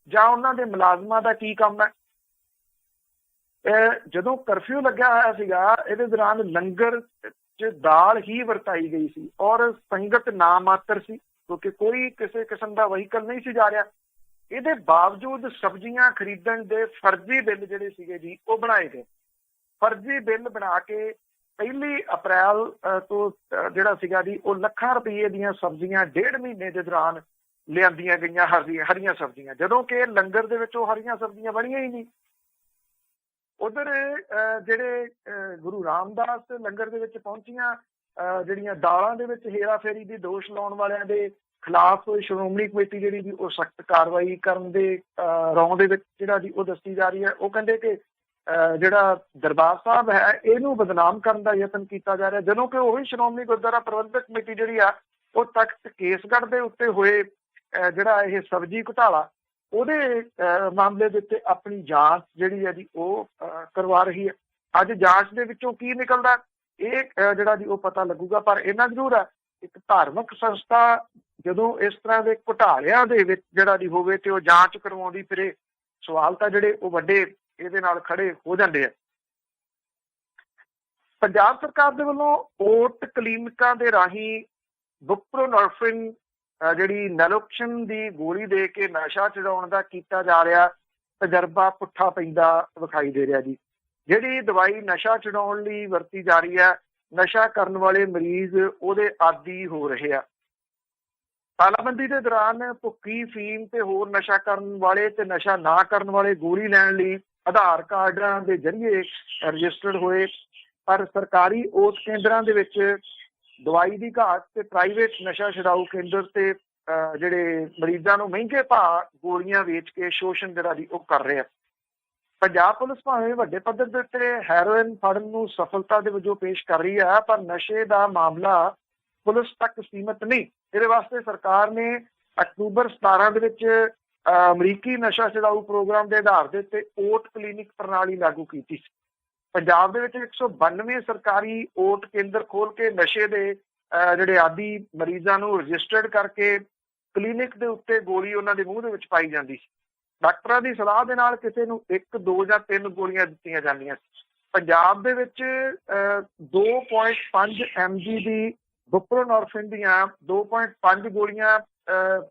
ਜਾਂ ਉਹਨਾਂ ਦੇ ਮੁਲਾਜ਼ਮਾਂ ਦਾ ਕੀ ਕੰਮ ਹੈ। ਜਦੋਂ ਕਰਫਿਊ ਲੱਗਿਆ ਹੋਇਆ ਸੀਗਾ ਇਹਦੇ ਦੌਰਾਨ ਲੰਗਰ 'ਚ ਦਾਲ ਹੀ ਵਰਤਾਈ ਗਈ ਸੀ ਔਰ ਸੰਗਤ ਨਾ ਮਾਤਰ ਸੀ ਕਿਉਂਕਿ ਕੋਈ ਕਿਸੇ ਕਿਸਮ ਦਾ ਵਹੀਕਲ ਨਹੀਂ ਸੀ ਜਾ ਰਿਹਾ। ਇਹਦੇ ਬਾਵਜੂਦ ਸਬਜ਼ੀਆਂ ਖਰੀਦਣ ਦੇ ਫਰਜ਼ੀ ਬਿੱਲ ਜਿਹੜੇ ਸੀਗੇ ਜੀ ਉਹ ਬਣਾਏ ਗਏ। ਫਰਜ਼ੀ ਬਿੱਲ ਬਣਾ ਕੇ 1 ਅਪ੍ਰੈਲ ਤੋਂ ਜਿਹੜਾ ਸੀਗਾ ਜੀ ਉਹ ਲੱਖਾਂ ਰੁਪਏ ਦੀਆਂ ਸਬਜ਼ੀਆਂ 1.5 ਮਹੀਨੇ ਦੇ ਦੌਰਾਨ ਲਿਆਂਦੀਆਂ ਗਈਆਂ ਹਰੀਆਂ ਸਬਜ਼ੀਆਂ, ਜਦੋਂ ਕਿ ਲੰਗਰ ਦੇ ਵਿੱਚ ਉਹ ਹਰੀਆਂ ਸਬਜ਼ੀਆਂ ਬਣੀਆਂ ਹੀ ਨਹੀਂ। ਉਧਰ ਜਿਹੜੇ ਗੁਰੂ ਰਾਮਦਾਸ ਲੰਗਰ ਦੇ ਵਿੱਚ ਪਹੁੰਚੀਆਂ ਜਿਹੜੀਆਂ ਦਾਲਾਂ ਦੇ ਵਿੱਚ ਹੇਰਾਫੇਰੀ ਦੀ ਦੋਸ਼ ਲਾਉਣ ਵਾਲਿਆਂ ਦੇ ਖਿਲਾਫ ਸ਼੍ਰੋਮਣੀ ਕਮੇਟੀ ਜਿਹੜੀ ਜੀ ਉਹ ਸਖਤ ਕਾਰਵਾਈ ਕਰਨ ਦੇ ਰੌਂ ਦੇ ਵਿੱਚ ਜਿਹੜਾ ਜੀ ਉਹ ਦੱਸੀ ਜਾ ਰਹੀ ਹੈ। ਉਹ ਕਹਿੰਦੇ ਕਿ ਜਿਹੜਾ ਦਰਬਾਰ ਸਾਹਿਬ ਹੈ ਇਹਨੂੰ ਬਦਨਾਮ ਕਰਨ ਦਾ ਯਤਨ ਕੀਤਾ ਜਾ ਰਿਹਾ, ਜਦੋਂ ਕਿ ਉਹੀ ਸ਼੍ਰੋਮਣੀ ਗੁਰਦੁਆਰਾ ਪ੍ਰਬੰਧਕ ਕਮੇਟੀ ਜਿਹੜੀ ਆ ਉਹ ਤਖਤ ਕੇਸਗੜ੍ਹ ਦੇ ਉੱਤੇ ਹੋਏ ਜਿਹੜਾ ਇਹ ਸਬਜ਼ੀ ਘੁਟਾਲਾ ਉਹਦੇ ਮਾਮਲੇ ਦੇ ਉੱਤੇ ਆਪਣੀ ਜਾਂਚ ਜਿਹੜੀ ਹੈ ਜੀ ਉਹ ਕਰਵਾ ਰਹੀ ਹੈ। ਅੱਜ ਜਾਂਚ ਦੇ ਵਿੱਚੋਂ ਕੀ ਨਿਕਲਦਾ ਇਹ ਜਿਹੜਾ ਜੀ ਉਹ ਪਤਾ ਲੱਗੂਗਾ। ਪਰ ਇੰਨਾ ਜ਼ਰੂਰ ਹੈ ਇੱਕ ਧਾਰਮਿਕ ਸੰਸਥਾ ਜਦੋਂ ਇਸ ਤਰ੍ਹਾਂ ਦੇ ਘੁਟਾਲਿਆਂ ਦੇ ਵਿੱਚ ਜਿਹੜਾ ਜੀ ਹੋਵੇ ਤੇ ਉਹ ਜਾਂਚ ਕਰਵਾਉਂਦੀ ਫਿਰੇ, ਸਵਾਲ ਤਾਂ ਜਿਹੜੇ ਉਹ ਵੱਡੇ ਇਹਦੇ ਨਾਲ ਖੜੇ ਹੋ ਜਾਂਦੇ ਆ। ਪੰਜਾਬ ਸਰਕਾਰ ਦੇ ਵੱਲੋਂ ਓਟ ਕਲੀਨਿਕਾਂ ਦੇ ਰਾਹੀਂ ਬੁਪਰੋਨੋਰਫਿਨ ਜਿਹੜੀ ਨੈਲੋਕਸ਼ਨ ਦੀ ਗੋਲੀ ਦੇ ਕੇ ਨਸ਼ਾ ਛਡਾਉਣ ਦਾ ਕੀਤਾ ਜਾ ਰਿਹਾ ਤਜਰਬਾ ਪੁੱਠਾ ਪੈਂਦਾ ਵਿਖਾਈ ਦੇ ਰਿਹਾ ਜੀ। ਜਿਹੜੀ ਦਵਾਈ ਨਸ਼ਾ ਛਡਾਉਣ ਲਈ ਵਰਤੀ ਜਾ ਰਹੀ ਹੈ, ਨਸ਼ਾ ਕਰਨ ਵਾਲੇ ਮਰੀਜ਼ ਉਹਦੇ ਆਦੀ ਹੋ ਰਹੇ ਆ। ਤਾਲਾਬੰਦੀ ਦੇ ਦੌਰਾਨ ਭੁੱਕੀ, ਫੀਮ ਤੇ ਹੋਰ ਨਸ਼ਾ ਕਰਨ ਵਾਲੇ ਤੇ ਨਸ਼ਾ ਨਾ ਕਰਨ ਵਾਲੇ ਗੋਲੀ ਲੈਣ ਲਈ ਆਧਾਰ ਕਾਰਡਾਂ ਦੇ ਜ਼ਰੀਏ ਰਜਿਸਟਰਡ ਹੋਏ, ਪਰ ਸਰਕਾਰੀ ਓਟ ਕੇਂਦਰਾਂ ਦੇ ਵਿੱਚ ਦਵਾਈ ਦੀ ਘਾਟ ਤੇ ਪ੍ਰਾਈਵੇਟ ਨਸ਼ਾ ਛਡਾਊ ਕੇਂਦਰ ਤੇ ਜਿਹੜੇ ਮਰੀਜ਼ਾਂ ਨੂੰ ਮਹਿੰਗੇ ਭਾਅ ਗੋਲੀਆਂ ਵੇਚ ਕੇ ਸ਼ੋਸ਼ਣ ਜਿਹੜਾ ਜੀ ਉਹ ਕਰ ਰਹੇ ਆ। ਪੰਜਾਬ ਪੁਲਿਸ ਭਾਵੇਂ ਵੱਡੇ ਪੱਧਰ ਦੇ ਉੱਤੇ ਹੈਰੋਇਨ ਫੜਨ ਨੂੰ ਸਫਲਤਾ ਦੇ ਵਜੋਂ ਪੇਸ਼ ਕਰ ਰਹੀ ਹੈ, ਪਰ ਨਸ਼ੇ ਦਾ ਮਾਮਲਾ ਪੁਲਿਸ ਤੱਕ ਸੀਮਿਤ ਨਹੀਂ। ਇਹਦੇ ਵਾਸਤੇ ਸਰਕਾਰ ਨੇ ਅਕਤੂਬਰ 17 ਦੇ ਵਿੱਚ ਅਮਰੀਕੀ ਨਸ਼ਾ ਛਡਾਊ ਪ੍ਰੋਗਰਾਮ ਦੇ ਆਧਾਰ ਦੇ ਉੱਤੇ ਓਟ ਕਲੀਨਿਕ ਪ੍ਰਣਾਲੀ ਲਾਗੂ ਕੀਤੀ ਸੀ। ਪੰਜਾਬ ਦੇ ਵਿੱਚ 192 ਸਰਕਾਰੀ ਓਟ ਕੇਂਦਰ ਖੋਲ ਕੇ ਨਸ਼ੇ ਦੇ ਜਿਹੜੇ ਆਦੀ ਮਰੀਜ਼ਾਂ ਨੂੰ ਰਜਿਸਟਰਡ ਕਰਕੇ ਕਲੀਨਿਕ ਦੇ ਉੱਤੇ ਗੋਲੀ ਉਹਨਾਂ ਦੇ ਮੂੰਹ ਦੇ ਵਿੱਚ ਪਾਈ ਜਾਂਦੀ ਸੀ। ਡਾਕਟਰਾਂ ਦੀ ਸਲਾਹ ਦੇ ਨਾਲ ਕਿਸੇ ਨੂੰ 1, 2 ਜਾਂ 3 ਗੋਲੀਆਂ ਦਿੱਤੀਆਂ ਜਾਂਦੀਆਂ ਸੀ। ਪੰਜਾਬ ਦੇ ਵਿੱਚ 2.5 mg ਦੀ ਬੁਪਰੋਨੋਰਫਿਨ ਦੀਆਂ 2.5 ਗੋਲੀਆਂ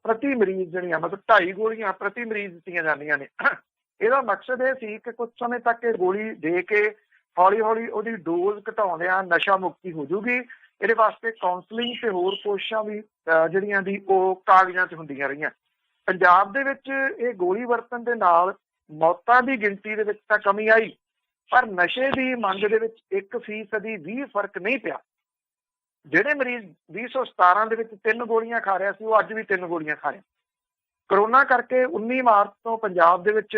ਪ੍ਰਤੀ ਮਰੀਜ਼ ਜਿਹੜੀਆਂ ਮਤਲਬ 2.5 ਗੋਲੀਆਂ ਪ੍ਰਤੀ ਮਰੀਜ਼ ਦਿੱਤੀਆਂ ਜਾਂਦੀਆਂ ਨੇ। ਇਹਦਾ ਮਕਸਦ ਇਹ ਸੀ ਕਿ ਕੁਝ ਸਮੇਂ ਤੱਕ ਇਹ ਗੋਲੀ ਦੇ ਕੇ ਹੌਲੀ ਹੌਲੀ ਉਹਦੀ ਡੋਜ਼ ਘਟਾਉਂਦਿਆਂ ਨਸ਼ਾ ਮੁਕਤੀ ਹੋ ਜੂਗੀ। ਇਹਦੇ ਵਾਸਤੇ ਕਾਉਂਸਲਿੰਗ ਤੇ ਹੋਰ ਕੋਸ਼ਿਸ਼ਾਂ ਵੀ ਜਿਹੜੀਆਂ ਦੀ ਉਹ ਕਾਗਜ਼ਾਂ 'ਚ ਹੁੰਦੀਆਂ ਰਹੀਆਂ। ਪੰਜਾਬ ਦੇ ਵਿੱਚ ਇਹ ਗੋਲੀ ਵਰਤਣ ਦੇ ਨਾਲ ਮੌਤਾਂ ਦੀ ਗਿਣਤੀ ਦੇ ਵਿੱਚ ਤਾਂ ਕਮੀ ਆਈ, ਪਰ ਨਸ਼ੇ ਦੀ ਮੰਗ ਦੇ ਵਿੱਚ 1% ਵੀ ਫਰਕ ਨਹੀਂ ਪਿਆ। ਜਿਹੜੇ ਮਰੀਜ਼ 2017 ਦੇ ਵਿੱਚ 3 ਗੋਲੀਆਂ ਖਾ ਰਿਹਾ ਸੀ ਉਹ ਅੱਜ ਵੀ 3 ਗੋਲੀਆਂ ਖਾ ਰਿਹਾ। ਕਰੋਨਾ ਕਰਕੇ 19 ਮਾਰਚ ਤੋਂ ਪੰਜਾਬ ਦੇ ਵਿੱਚ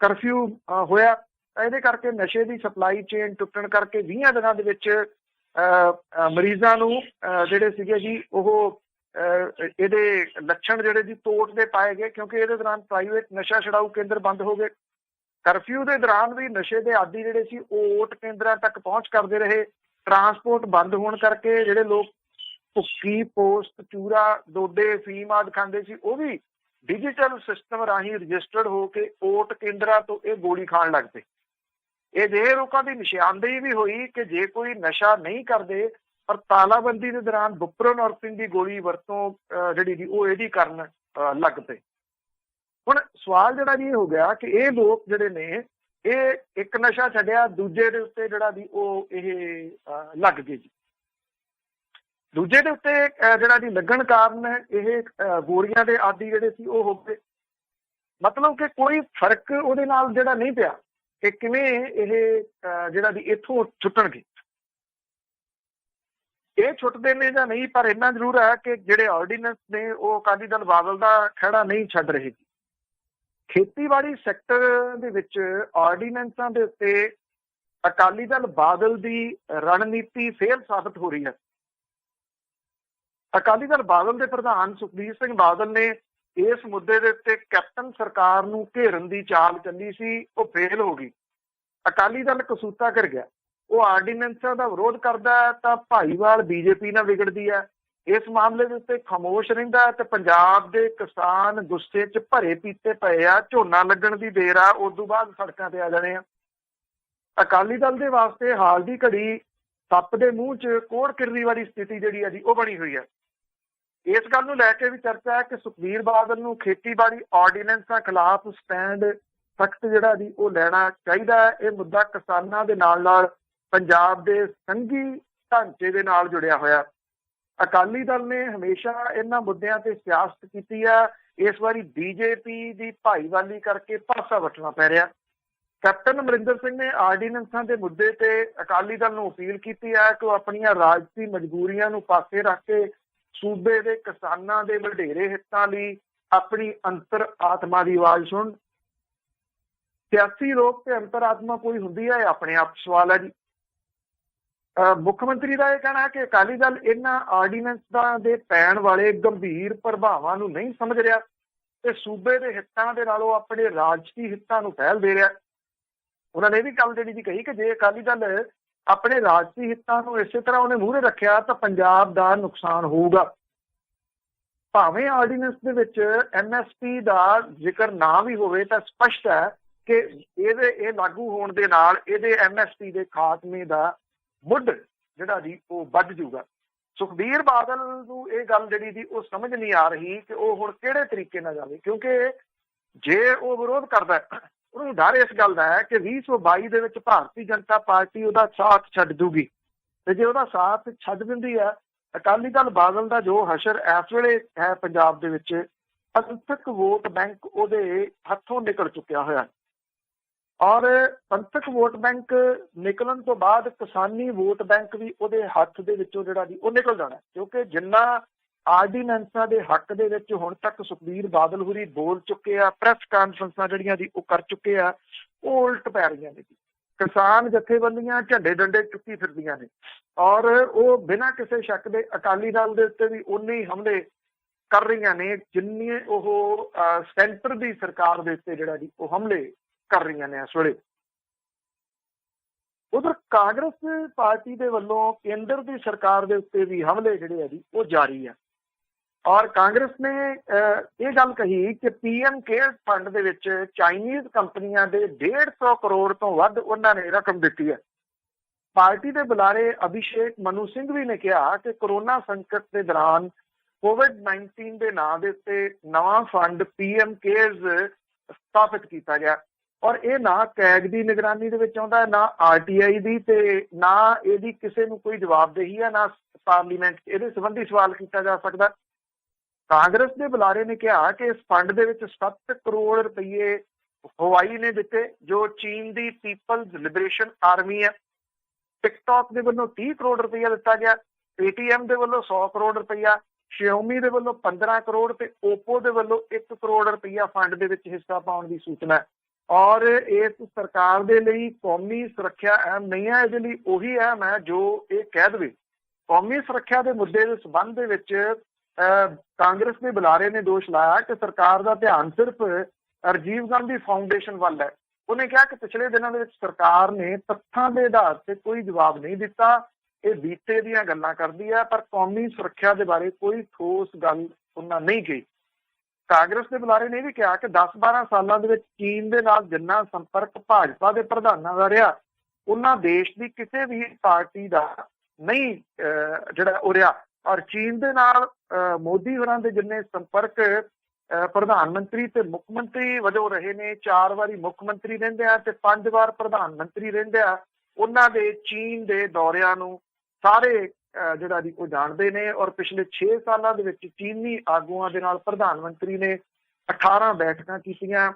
ਕਰਫਿਊ ਹੋਇਆ, ਇਹਦੇ ਕਰਕੇ ਨਸ਼ੇ ਦੀ ਸਪਲਾਈ ਚੇਨ ਟੁੱਟਣ ਕਰਕੇ 20 ਦਿਨਾਂ ਦੇ ਵਿੱਚ ਮਰੀਜ਼ਾਂ ਨੂੰ ਜਿਹੜੇ ਸੀਗੇ ਜੀ ਉਹ ਇਹਦੇ ਲੱਛਣ ਜਿਹੜੇ ਜੀ ਤੋੜ ਦੇ ਪਾਏ ਗਏ, ਕਿਉਂਕਿ ਇਹਦੇ ਦੌਰਾਨ ਪ੍ਰਾਈਵੇਟ ਨਸ਼ਾ ਛਡਾਊ ਕੇਂਦਰ ਬੰਦ ਹੋ ਗਏ। ਕਰਫਿਊ ਦੇ ਦੌਰਾਨ ਵੀ ਨਸ਼ੇ ਦੇ ਆਦੀ ਜਿਹੜੇ ਸੀ ਉਹ ਵੋਟ ਕੇਂਦਰਾਂ ਤੱਕ ਪਹੁੰਚ ਕਰਦੇ ਰਹੇ। ਟਰਾਂਸਪੋਰਟ ਬੰਦ ਹੋਣ ਕਰਕੇ ਜਿਹੜੇ ਲੋਕ ਭੁੱਕੀ, ਪੋਸਟ, ਚੂਰਾ, ਡੋਡੇ, ਫੀਮ ਆਦਿ ਖਾਂਦੇ ਸੀ ਉਹ ਵੀ ਡਿਜੀਟਲ ਸਿਸਟਮ ਰਾਹੀਂ ਰਜਿਸਟਰਡ ਹੋ ਕੇ ਵੋਟ ਕੇਂਦਰਾਂ ਤੋਂ ਇਹ ਗੋਲੀ ਖਾਣ ਲੱਗ ਪਏ। ਇਹ ਜਿਹੇ ਲੋਕਾਂ ਦੀ ਨਿਸ਼ਾਨਦੇਹੀ ਵੀ ਹੋਈ ਕਿ ਜੇ ਕੋਈ ਨਸ਼ਾ ਨਹੀਂ ਕਰਦੇ ਪਰ ਤਾਲਾਬੰਦੀ ਦੇ ਦੌਰਾਨ ਬੁਪਰਨੋਰਫਿਨ ਦੀ ਗੋਲੀ ਵਰਤੋਂ ਜਿਹੜੀ ਦੀ ਉਹ ਇਹਦੀ ਕਰਨ ਲੱਗ ਪਏ। ਹੁਣ ਸਵਾਲ ਜਿਹੜਾ ਜੀ ਇਹ ਹੋ ਗਿਆ ਕਿ ਇਹ ਲੋਕ ਜਿਹੜੇ ਨੇ ਇਹ ਇੱਕ ਨਸ਼ਾ ਛੱਡਿਆ ਦੂਜੇ ਦੇ ਉੱਤੇ ਜਿਹੜਾ ਦੀ ਉਹ ਇਹ ਲੱਗ ਗਏ ਜੀ। ਦੂਜੇ ਦੇ ਉੱਤੇ ਜਿਹੜਾ ਦੀ ਲੱਗਣ ਕਾਰਨ ਇਹ ਗੋਲੀਆਂ ਦੇ ਆਦੀ ਜਿਹੜੇ ਸੀ ਉਹ ਹੋ ਗਏ। ਮਤਲਬ ਕਿ ਕੋਈ ਫਰਕ ਉਹਦੇ ਨਾਲ ਜਿਹੜਾ ਨਹੀਂ ਪਿਆ ਕਿ ਕਿਵੇਂ ਇਹ ਜਿਹੜਾ ਦੀ ਇੱਥੋਂ ਛੁੱਟਣਗੇ। ਇਹ ਛੁੱਟਦੇ ਨੇ ਜਾਂ ਨਹੀਂ, ਪਰ ਇੰਨਾ ਜ਼ਰੂਰ ਹੈ ਕਿ ਜਿਹੜੇ ਆਰਡੀਨੈਂਸ ਨੇ ਉਹ ਅਕਾਲੀ ਦਲ ਬਾਦਲ ਦਾ ਖਹਿੜਾ ਨਹੀਂ ਛੱਡ ਰਹੇ। ਖੇਤੀਬਾੜੀ ਸੈਕਟਰ ਦੇ ਵਿੱਚ ਆਰਡੀਨੈਂਸਾਂ ਦੇ ਉੱਤੇ ਅਕਾਲੀ ਦਲ ਬਾਦਲ ਦੀ ਰਣਨੀਤੀ ਫੇਲ ਸਾਬਤ ਹੋ ਰਹੀ ਹੈ। ਅਕਾਲੀ ਦਲ ਬਾਦਲ ਦੇ ਪ੍ਰਧਾਨ ਸੁਖਬੀਰ ਸਿੰਘ ਬਾਦਲ ਨੇ ਇਸ ਮੁੱਦੇ ਦੇ ਉੱਤੇ ਕੈਪਟਨ ਸਰਕਾਰ ਨੂੰ ਘੇਰਨ ਦੀ ਚਾਲ ਚੱਲੀ ਸੀ, ਉਹ ਫੇਲ ਹੋ ਗਈ। ਅਕਾਲੀ ਦਲ ਕਸੂਤਾ ਕਰ ਗਿਆ। ਉਹ ਆਰਡੀਨੈਂਸਾਂ ਦਾ ਵਿਰੋਧ ਕਰਦਾ ਹੈ ਤਾਂ ਭਾਈਵਾਲ ਬੀਜੇਪੀ ਨਾਲ ਵਿਗੜਦੀ ਹੈ। ਇਸ ਮਾਮਲੇ ਦੇ ਉੱਤੇ ਖਾਮੋਸ਼ ਰਹਿੰਦਾ ਤੇ ਪੰਜਾਬ ਦੇ ਕਿਸਾਨ ਗੁੱਸੇ 'ਚ ਭਰੇ ਪੀਤੇ ਪਏ ਆ। ਝੋਨਾ ਲੱਗਣ ਦੀ ਦੇਰ ਆ, ਉਸ ਤੋਂ ਬਾਅਦ ਸੜਕਾਂ ਤੇ ਆ ਜਾਣੇ ਆ। ਅਕਾਲੀ ਦਲ ਦੇ ਵਾਸਤੇ ਹਾਲ ਦੀ ਘੜੀ ਸੱਪ ਦੇ ਮੂੰਹ 'ਚ ਕੋੜ ਕਿਰਨੀ ਵਾਲੀ ਸਥਿਤੀ ਜਿਹੜੀ ਆ ਜੀ ਉਹ ਬਣੀ ਹੋਈ ਹੈ। ਇਸ ਗੱਲ ਨੂੰ ਲੈ ਕੇ ਵੀ ਚਰਚਾ ਹੈ ਕਿ ਸੁਖਬੀਰ ਬਾਦਲ ਨੂੰ ਖੇਤੀਬਾੜੀ ਆਰਡੀਨੈਂਸਾਂ ਖਿਲਾਫ ਸਟੈਂਡ ਸਖਤ ਜਿਹੜਾ ਜੀ ਉਹ ਲੈਣਾ ਚਾਹੀਦਾ ਹੈ। ਇਹ ਮੁੱਦਾ ਕਿਸਾਨਾਂ ਦੇ ਨਾਲ ਪੰਜਾਬ ਦੇ ਸੰਘੀ ਢਾਂਚੇ ਦੇ ਨਾਲ ਜੁੜਿਆ ਹੋਇਆ। ਅਕਾਲੀ ਦਲ ਨੇ ਹਮੇਸ਼ਾ ਇਹਨਾਂ ਮੁੱਦਿਆਂ ਤੇ ਸਿਆਸਤ ਕੀਤੀ ਹੈ। ਇਸ ਵਾਰੀ ਬੀਜੇਪੀ ਦੀ ਭਾਈਵਾਲੀ ਕਰਕੇ ਪਾਸਾ ਵੱਟਣਾ ਪੈ ਰਿਹਾ। ਕੈਪਟਨ ਅਮਰਿੰਦਰ ਸਿੰਘ ਨੇ ਆਰਡੀਨੈਂਸਾਂ ਦੇ ਮੁੱਦੇ ਤੇ ਅਕਾਲੀ ਦਲ ਨੂੰ ਅਪੀਲ ਕੀਤੀ ਹੈ ਕਿ ਉਹ ਆਪਣੀਆਂ ਰਾਜਸੀ ਮਜਬੂਰੀਆਂ ਨੂੰ ਪਾਸੇ ਰੱਖ ਕੇ ਸੂਬੇ ਦੇ ਕਿਸਾਨਾਂ ਦੇ ਵਡੇਰੇ ਹਿੱਤਾਂ ਲਈ ਆਪਣੀ ਅੰਤਰ ਆਤਮਾ ਦੀ ਆਵਾਜ਼ ਸੁਣ। ਸਿਆਸੀ ਰੋਕ ਤੇ ਅੰਤਰ ਆਤਮਾ ਕੋਈ ਹੁੰਦੀ ਹੈ, ਆਪਣੇ ਆਪ ਸਵਾਲ ਹੈ ਜੀ। ਮੁੱਖ ਮੰਤਰੀ ਦਾ ਇਹ ਕਹਿਣਾ ਹੈ ਕਿ ਅਕਾਲੀ ਦਲ ਇਹਨਾਂ ਆਰਡੀਨੈਂਸਾਂ ਦੇ ਪੈਣ ਵਾਲੇ ਗੰਭੀਰ ਪ੍ਰਭਾਵਾਂ ਨੂੰ ਨਹੀਂ ਸਮਝ ਰਿਹਾ ਤੇ ਸੂਬੇ ਦੇ ਹਿੱਤਾਂ ਦੇ ਨਾਲੋਂ ਆਪਣੇ ਰਾਜਸੀ ਹਿੱਤਾਂ ਨੂੰ ਪਹਿਲ ਦੇ ਰਿਹਾ। ਉਹਨਾਂ ਨੇ ਇਹ ਵੀ ਗੱਲ ਜਿਹੜੀ ਜੀ ਕਹੀ ਕਿ ਜੇ ਅਕਾਲੀ ਦਲ ਆਪਣੇ ਰਾਜਸੀ ਹਿੱਤਾਂ ਨੂੰ ਇਸੇ ਤਰ੍ਹਾਂ ਉਹਨੇ ਮੂਹਰੇ ਰੱਖਿਆ ਤਾਂ ਪੰਜਾਬ ਦਾ ਨੁਕਸਾਨ ਹੋਊਗਾ। ਭਾਵੇਂ ਆਰਡੀਨੈਂਸ ਦੇ ਵਿੱਚ MSP ਦਾ ਜ਼ਿਕਰ ਨਾ ਵੀ ਹੋਵੇ ਤਾਂ ਸਪਸ਼ਟ ਹੈ ਕਿ ਇਹ ਲਾਗੂ ਹੋਣ ਦੇ ਨਾਲ ਇਹਦੇ MSP ਦੇ ਖਾਤਮੇ ਦਾ ਮੁੱਢ ਜਿਹੜਾ ਜੀ ਉਹ ਵੱਧ ਜੂਗਾ। ਸੁਖਬੀਰ ਬਾਦਲ ਨੂੰ ਇਹ ਗੱਲ ਜਿਹੜੀ ਦੀ ਉਹ ਸਮਝ ਨਹੀਂ ਆ ਰਹੀ ਕਿ ਉਹ ਹੁਣ ਕਿਹੜੇ ਤਰੀਕੇ ਨਾਲ ਜਾਵੇ, ਕਿਉਂਕਿ ਜੇ ਉਹ ਵਿਰੋਧ ਕਰਦਾ ਉਹਨੂੰ ਡਰ ਇਸ ਗੱਲ ਦਾ ਹੈ ਕਿ 2022 ਦੇ ਵਿੱਚ ਭਾਰਤੀ ਜਨਤਾ ਪਾਰਟੀ ਉਹਦਾ ਸਾਥ ਛੱਡ ਦੂਗੀ ਤੇ ਜੇ ਉਹਦਾ ਸਾਥ ਛੱਡ ਦਿੰਦੀ ਹੈ ਅਕਾਲੀ ਦਲ ਬਾਦਲ ਦਾ ਜੋ ਹਸ਼ਰ ਇਸ ਵੇਲੇ ਹੈ ਪੰਜਾਬ ਦੇ ਵਿੱਚ, ਪੰਥਕ ਵੋਟ ਬੈਂਕ ਉਹਦੇ ਹੱਥੋਂ ਨਿਕਲ ਚੁੱਕਿਆ ਹੋਇਆ ਔਰ ਪੰਥਕ ਵੋਟ ਬੈਂਕ ਨਿਕਲਣ ਤੋਂ ਬਾਅਦ ਕਿਸਾਨੀ ਵੋਟ ਬੈਂਕ ਵੀ ਉਹਦੇ ਹੱਥ ਦੇ ਵਿੱਚੋਂ ਜਿਹੜਾ ਜੀ ਉਹ ਨਿਕਲ ਜਾਣਾ, ਕਿਉਂਕਿ ਜਿੰਨਾ ਆਰਡੀਨੈਂਸਾਂ ਦੇ ਹੱਕ ਦੇ ਵਿੱਚ ਹੁਣ ਤੱਕ ਸੁਖਬੀਰ ਬਾਦਲ ਹੋਰੀ ਬੋਲ ਚੁੱਕੇ ਆ, ਪ੍ਰੈਸ ਕਾਨਫਰੰਸਾਂ ਜਿਹੜੀਆਂ ਦੀ ਉਹ ਕਰ ਚੁੱਕੇ ਆ, ਉਹ ਉਲਟ ਪੈ ਰਹੀਆਂ ਨੇ। ਕਿਸਾਨ ਜਥੇਬੰਦੀਆਂ ਝੰਡੇ ਡੰਡੇ ਚੁੱਕੀ ਫਿਰਦੀਆਂ ਨੇ ਔਰ ਉਹ ਬਿਨਾਂ ਕਿਸੇ ਸ਼ੱਕ ਦੇ ਅਕਾਲੀ ਦਲ ਦੇ ਉੱਤੇ ਵੀ ਉਨੇ ਹੀ ਹਮਲੇ ਕਰ ਰਹੀਆਂ ਨੇ ਜਿੰਨੇ ਉਹ ਸੈਂਟਰ ਦੀ ਸਰਕਾਰ ਦੇ ਉੱਤੇ ਜਿਹੜਾ ਜੀ ਉਹ ਹਮਲੇ ਕਰ ਰਹੀਆਂ ਨੇ ਇਸ ਵੇਲੇ। ਉਧਰ ਕਾਂਗਰਸ ਪਾਰਟੀ ਦੇ ਵੱਲੋਂ ਕੇਂਦਰ ਦੀ ਸਰਕਾਰ ਦੇ ਉੱਤੇ ਵੀ ਹਮਲੇ ਜਿਹੜੇ ਆ ਜੀ ਉਹ ਜਾਰੀ ਆ ਔਰ ਕਾਂਗਰਸ ਨੇ ਇਹ ਗੱਲ ਕਹੀ ਕਿ PM ਕੇਅਰ ਫੰਡ ਦੇ ਵਿੱਚ ਚਾਈਨੀਜ਼ ਕੰਪਨੀਆਂ ਦੇ 150 ਕਰੋੜ ਤੋਂ ਵੱਧ ਉਹਨਾਂ ਨੇ ਰਕਮ ਦਿੱਤੀ ਹੈ। ਪਾਰਟੀ ਦੇ ਬੁਲਾਰੇ ਅਭਿਸ਼ੇਕ ਮਨੂ ਸਿੰਘ ਵੀ ਨੇ ਕਿਹਾ ਕਿ ਕੋਰੋਨਾ ਸੰਕਟ ਦੇ ਦੌਰਾਨ COVID-19 ਦੇ ਨਾਂ ਦੇ ਉੱਤੇ ਨਵਾਂ ਫੰਡ PM ਕੇਅਰਸ ਸਥਾਪਿਤ ਕੀਤਾ ਗਿਆ ਔਰ ਇਹ ਨਾ ਕੈਗ ਦੀ ਨਿਗਰਾਨੀ ਦੇ ਵਿੱਚ ਆਉਂਦਾ, ਨਾ RTI ਦੀ ਤੇ ਨਾ ਇਹਦੀ ਕਿਸੇ ਨੂੰ ਕੋਈ ਜਵਾਬਦੇਹੀ ਹੈ, ਨਾ ਪਾਰਲੀਮੈਂਟ ਇਹਦੇ ਸੰਬੰਧੀ ਸਵਾਲ ਕੀਤਾ ਜਾ ਸਕਦਾ। ਕਾਂਗਰਸ ਦੇ ਬੁਲਾਰੇ ਨੇ ਕਿਹਾ ਕਿ ਇਸ ਫੰਡ ਦੇ ਵਿੱਚ 7 ਕਰੋੜ ਰੁਪਏ ਹਵਾਈ ਨੇ ਦਿੱਤੇ ਜੋ ਚੀਨ ਦੀ ਪੀਪਲਜ਼ ਲਿਬਰੇਸ਼ਨ ਆਰਮੀ ਹੈ। ਟਿਕਟੌਕ ਦੇ ਵੱਲੋਂ 30 ਕਰੋੜ ਰੁਪਇਆ ਦਿੱਤਾ ਗਿਆ, Paytm ਦੇ ਵੱਲੋਂ 100 ਕਰੋੜ ਰੁਪਇਆ, Xiaomi ਦੇ ਵੱਲੋਂ 15 ਕਰੋੜ ਤੇ Oppo ਦੇ ਵੱਲੋਂ 1 ਕਰੋੜ ਰੁਪਇਆ ਫੰਡ ਦੇ ਵਿੱਚ ਹਿੱਸਾ ਪਾਉਣ ਦੀ ਸੂਚਨਾ ਹੈ। ਔਰ ਇਸ ਸਰਕਾਰ ਦੇ ਲਈ ਕੌਮੀ ਸੁਰੱਖਿਆ ਅਹਿਮ ਨਹੀਂ ਹੈ, ਇਹਦੇ ਲਈ ਉਹੀ ਅਹਿਮ ਹੈ ਜੋ ਇਹ ਕਹਿ ਦੇਵੇ। ਕੌਮੀ ਸੁਰੱਖਿਆ ਦੇ ਮੁੱਦੇ ਦੇ ਸੰਬੰਧ ਦੇ ਵਿੱਚ ਕਾਂਗਰਸ ਦੇ ਬੁਲਾਰੇ ਨੇ ਦੋਸ਼ ਲਾਇਆ ਕਿ ਸਰਕਾਰ ਦਾ ਧਿਆਨ ਸਿਰਫ ਰਾਜੀਵ ਗਾਂਧੀ ਫਾਊਂਡੇਸ਼ਨ ਵੱਲ ਹੈ ਉਹਨੇ ਕਿਹਾ ਕਿ ਪਿਛਲੇ ਦਿਨਾਂ ਦੇ ਵਿੱਚ ਸਰਕਾਰ ਨੇ ਤੱਥਾਂ ਦੇ ਆਧਾਰ ਤੇ ਕੋਈ ਜਵਾਬ ਨਹੀਂ ਦਿੱਤਾ, ਇਹ ਬੀਤੇ ਦੀਆਂ ਗੱਲਾਂ ਕਰਦੀ ਹੈ, ਪਰ ਕੌਮੀ ਸੁਰੱਖਿਆ ਦੇ ਬਾਰੇ ਕੋਈ ਠੋਸ ਗੱਲ ਉਹਨਾਂ ਨਹੀਂ ਕਹੀ। ਕਾਂਗਰਸ ਦੇ ਬੁਲਾਰੇ ਨੇ ਵੀ ਕਿਹਾ ਕਿ 10-12 ਸਾਲਾਂ ਦੇ ਵਿੱਚ ਚੀਨ ਦੇ ਨਾਲ ਜਿੰਨਾ ਸੰਪਰਕ ਭਾਜਪਾ ਦੇ ਪ੍ਰਧਾਨਾਂ ਦਾ ਰਿਹਾ, ਉਹਨਾਂ ਦੇਸ਼ ਦੀ ਕਿਸੇ ਵੀ ਪਾਰਟੀ ਦਾ ਨਹੀਂ ਜਿਹੜਾ ਉਹ ਰਿਹਾ। ਔਰ ਚੀਨ ਦੇ ਨਾਲ ਮੋਦੀ ਹੋਰਾਂ ਦੇ ਜਿੰਨੇ ਸੰਪਰਕ ਪ੍ਰਧਾਨ ਮੰਤਰੀ ਤੇ ਮੁੱਖ ਮੰਤਰੀ ਵਜੋਂ ਰਹੇ ਨੇ, 4 ਵਾਰੀ ਮੁੱਖ ਮੰਤਰੀ ਰਹਿੰਦੇ ਆ ਤੇ 5 ਵਾਰ ਪ੍ਰਧਾਨ ਮੰਤਰੀ ਰਹਿੰਦੇ ਆ, ਉਹਨਾਂ ਦੇ ਚੀਨ ਦੇ ਦੌਰਿਆਂ ਨੂੰ ਸਾਰੇ ਜਿਹੜਾ ਜੀ ਉਹ ਜਾਣਦੇ ਨੇ। ਔਰ ਪਿਛਲੇ 6 ਸਾਲਾਂ ਦੇ ਵਿੱਚ ਚੀਨੀ ਆਗੂਆਂ ਦੇ ਨਾਲ ਪ੍ਰਧਾਨ ਮੰਤਰੀ ਨੇ 18 ਬੈਠਕਾਂ ਕੀਤੀਆਂ।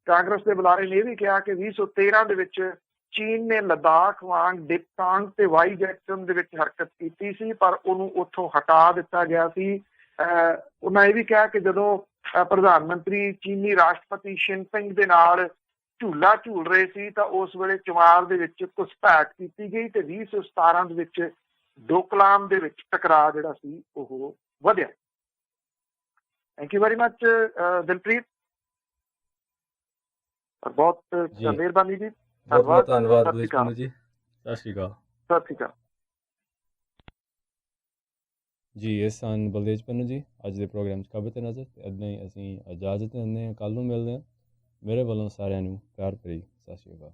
ਕਾਂਗਰਸ ਦੇ ਬੁਲਾਰੇ ਨੇ ਇਹ ਵੀ ਕਿਹਾ ਕਿ 2013 ਦੇ ਵਿੱਚ ਚੀਨ ਨੇ ਲਦਾਖ ਵਾਂਗ ਡਿਪਟਾਂਗ ਤੇ ਵਾਈ ਜੈਕਸਨ ਦੇ ਵਿੱਚ ਹਰਕਤ ਕੀਤੀ ਸੀ, ਪਰ ਉਹਨੂੰ ਉੱਥੋਂ ਹਟਾ ਦਿੱਤਾ ਗਿਆ ਸੀ। ਉਹਨਾਂ ਇਹ ਵੀ ਕਿਹਾ ਕਿ ਜਦੋਂ ਪ੍ਰਧਾਨ ਮੰਤਰੀ ਚੀਨੀ ਰਾਸ਼ਟਰਪਤੀ ਸ਼ਿਨਪਿੰਗ ਦੇ ਨਾਲ ਝੂਲਾ ਝੂਲ ਰਹੇ ਸੀ ਤਾਂ ਉਸ ਵੇਲੇ ਚਮਾਰ ਦੇ ਵਿੱਚ ਘੁਸਪੈਠ ਕੀਤੀ ਗਈ ਤੇ 2017 ਦੇ ਵਿੱਚ ਡੋਕਲਾਮ ਦੇ ਵਿੱਚ ਟਕਰਾਅ ਜਿਹੜਾ ਸੀ ਉਹ ਵਧਿਆ। Thank you very much Dilpreet, ਬਹੁਤ ਮਿਹਰਬਾਨੀ ਜੀ। ਬਹੁਤ ਧੰਨਵਾਦ ਬਲਤੇਜ ਪੰਨੂ ਜੀ। ਸਤਿ ਸ਼੍ਰੀ ਅਕਾਲ। ਸਤਿ ਸ਼੍ਰੀ ਅਕਾਲ ਜੀ। ਇਹ ਸਨ ਬਲਤੇਜ ਪੰਨੂ ਜੀ ਅੱਜ ਦੇ ਪ੍ਰੋਗਰਾਮ 'ਚ ਖਬਰ ਤੇ ਨਜ਼ਰ। ਤੇ ਇੱਦਾਂ ਹੀ ਅਸੀਂ ਇਜਾਜ਼ਤ ਦਿੰਦੇ ਹਾਂ, ਕੱਲ੍ਹ ਨੂੰ ਮਿਲਦੇ ਹਾਂ। ਮੇਰੇ ਵੱਲੋਂ ਸਾਰਿਆਂ ਨੂੰ ਪਿਆਰ ਭਰੀ ਸਤਿ ਸ਼੍ਰੀ ਅਕਾਲ।